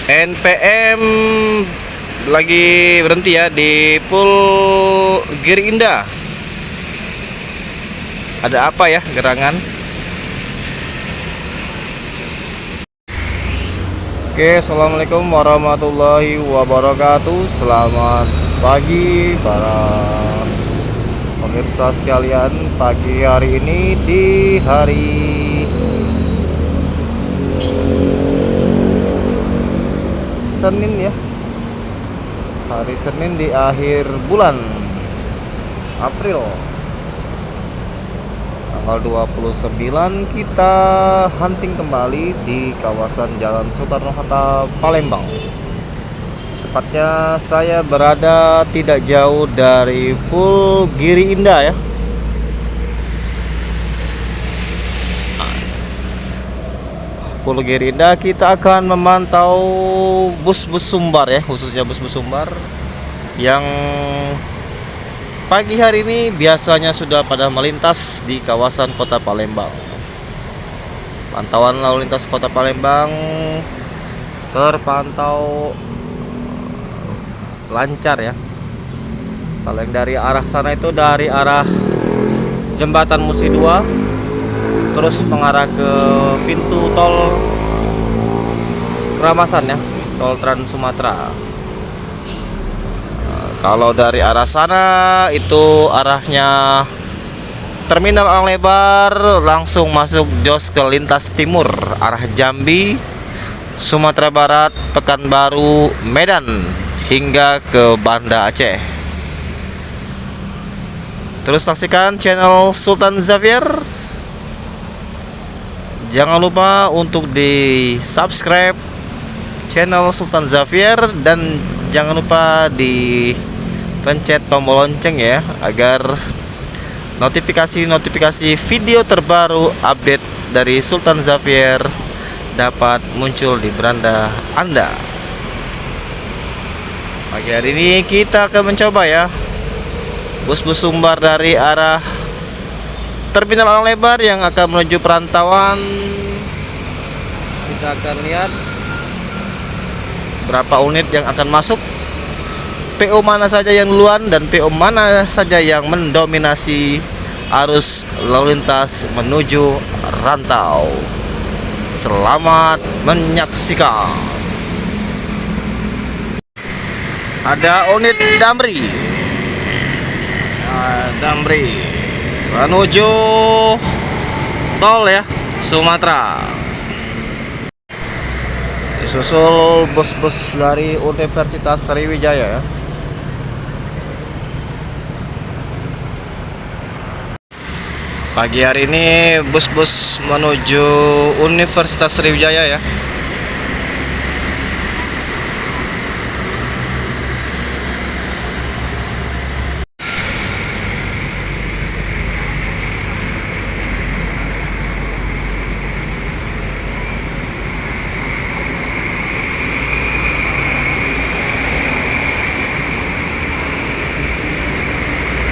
NPM lagi berhenti ya di Pul Giri Indah. Ada apa ya gerangan? Oke, assalamualaikum warahmatullahi wabarakatuh. Selamat pagi para pemirsa sekalian. Pagi hari ini di hari Senin ya, hari Senin di akhir bulan April, tanggal 29 kita hunting kembali di kawasan Jalan Soekarno-Hatta, Palembang. Tepatnya saya berada tidak jauh dari Pul Giri Indah ya. Pul Giri Indah kita akan memantau bus-bus sumbar ya, khususnya bus-bus sumbar yang pagi hari ini biasanya sudah pada melintas di kawasan Kota Palembang. Pantauan lalu lintas Kota Palembang terpantau lancar ya. Kalau yang dari arah sana itu dari arah Jembatan Musi 2 terus mengarah ke pintu tol Keramasan ya, tol Trans Sumatera. Kalau dari arah sana itu arahnya Terminal Orang Lebar, langsung masuk jos ke lintas timur arah Jambi, Sumatera Barat, Pekanbaru, Medan hingga ke Banda Aceh. Terus saksikan channel Sultan Xavier. Jangan lupa untuk di subscribe channel Sultan Xavier dan jangan lupa di pencet tombol lonceng ya, agar notifikasi video terbaru update dari Sultan Xavier dapat muncul di beranda Anda. Pagi hari ini kita akan mencoba ya bus-bus sumbar dari arah Terminal Orang Lebar yang akan menuju perantauan. Kita akan lihat berapa unit yang akan masuk, PO mana saja yang duluan dan PO mana saja yang mendominasi arus lalu lintas menuju rantau. Selamat menyaksikan. Ada unit Damri menuju tol ya Sumatera. Disusul bus-bus dari Universitas Sriwijaya ya. Pagi hari ini bus-bus menuju Universitas Sriwijaya ya.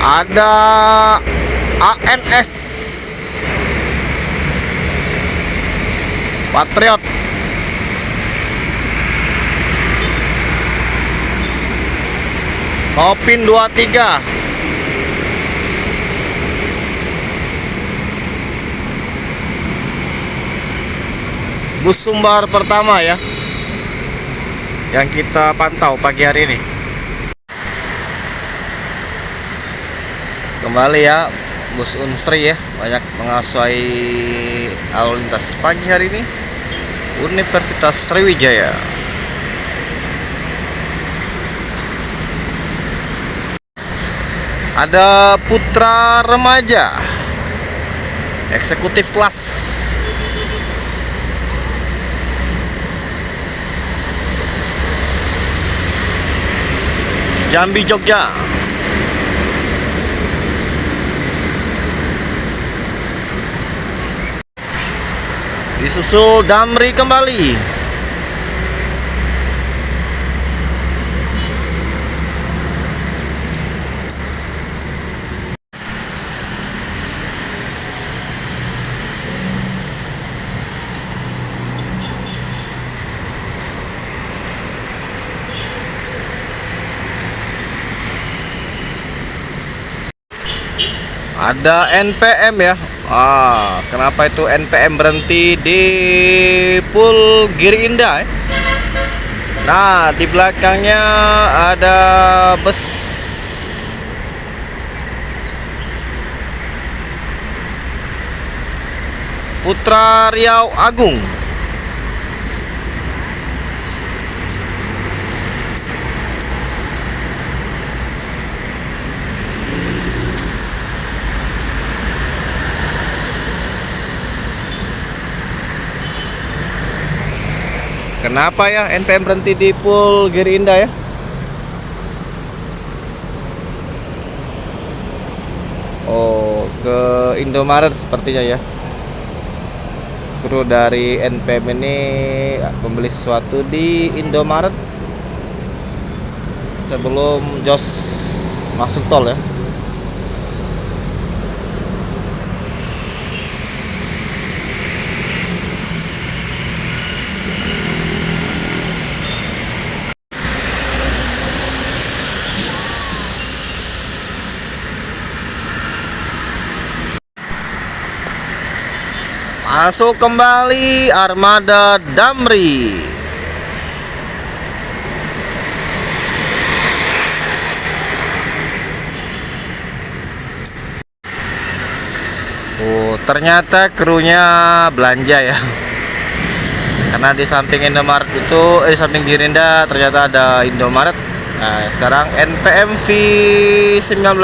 Ada ANS Patriot, Opin 23, bus sumbar pertama ya yang kita pantau pagi hari ini. Kembali ya bus Unsri ya, banyak menguasai lalu lintas pagi hari ini Universitas Sriwijaya. Ada Putra Remaja eksekutif kelas. Jambi Jogja. Disusul Damri kembali. Ada NPM ya. Kenapa itu NPM berhenti di Pul Giri Indah ya? Nah, di belakangnya ada bus Putra Riau Agung. Kenapa ya NPM berhenti di Pul Giri Indah ya? Oh, ke Indomaret sepertinya ya. Kru dari NPM ini membeli sesuatu di Indomaret sebelum Jos masuk tol ya. Masuk kembali armada Damri. Oh, ternyata krunya belanja ya. Karena di samping Indomaret itu, di samping Girinda ternyata ada Indomaret. Nah, sekarang NPM V19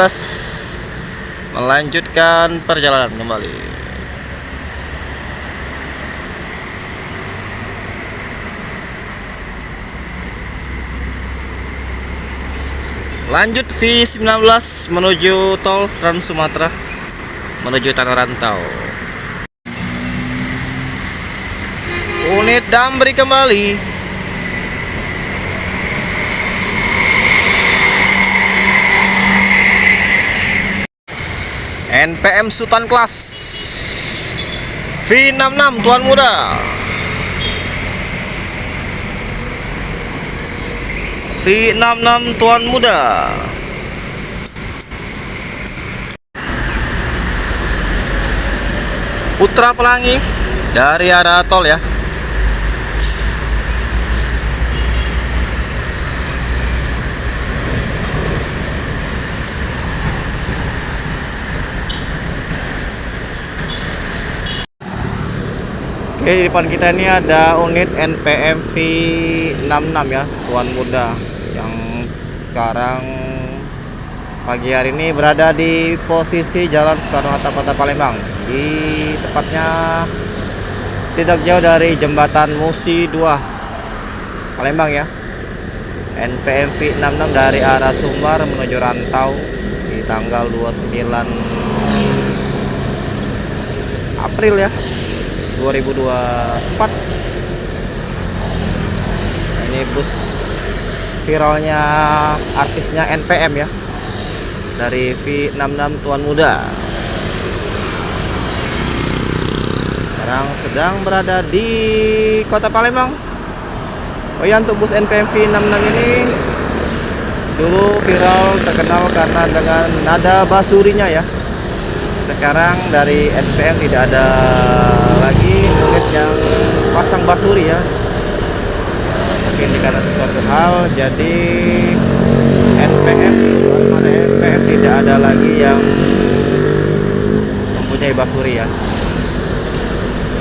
melanjutkan perjalanan kembali. Lanjut V19 menuju tol Trans Sumatera menuju Tanah Rantau. Unit Damri kembali. NPM Sultan Kelas V66 Tuan Muda. V66 Tuan Muda. Putra Pelangi dari arah tol ya. Oke, di depan kita ini ada unit NPM V66 ya, Tuan Muda, yang sekarang pagi hari ini berada di posisi Jalan Soekarno-Hatta Kota Palembang, di tepatnya tidak jauh dari jembatan Musi 2 Palembang ya. NPM V66 dari arah Sumbar menuju Rantau di tanggal 29 April ya 2024. Ini bus viralnya artisnya NPM ya, dari V66 Tuan Muda. Sekarang sedang berada di Kota Palembang. Oh ya, untuk bus NPM V66 ini dulu viral terkenal karena dengan nada basurinya ya. Sekarang dari NPM tidak ada lagi unit yang pasang basuri ya. Mungkin karena sesuatu hal, jadi NPM tidak ada lagi yang mempunyai basuri ya.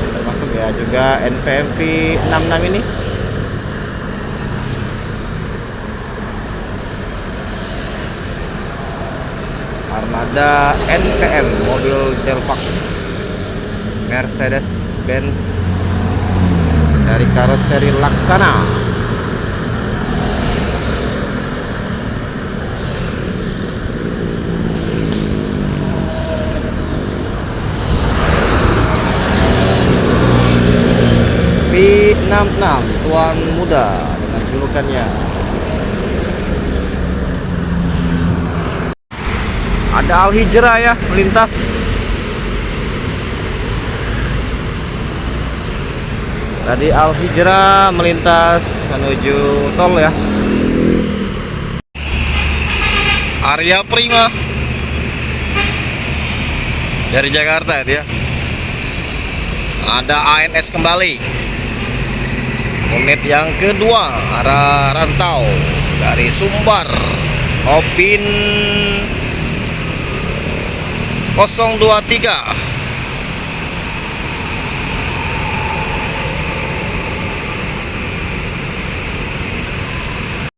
Termasuk ya juga NPM V66 ini. Armada NPM, mobil Delvac Mercedes Benz dari karoseri Laksana. V66 Tuan Muda dengan julukannya. Ada Al Hijrah ya melintas. Tadi Al Hijrah melintas menuju tol ya. Arya Prima dari Jakarta itu ya. Ada ANS kembali. Unit yang kedua arah rantau dari Sumbar, Opin 023.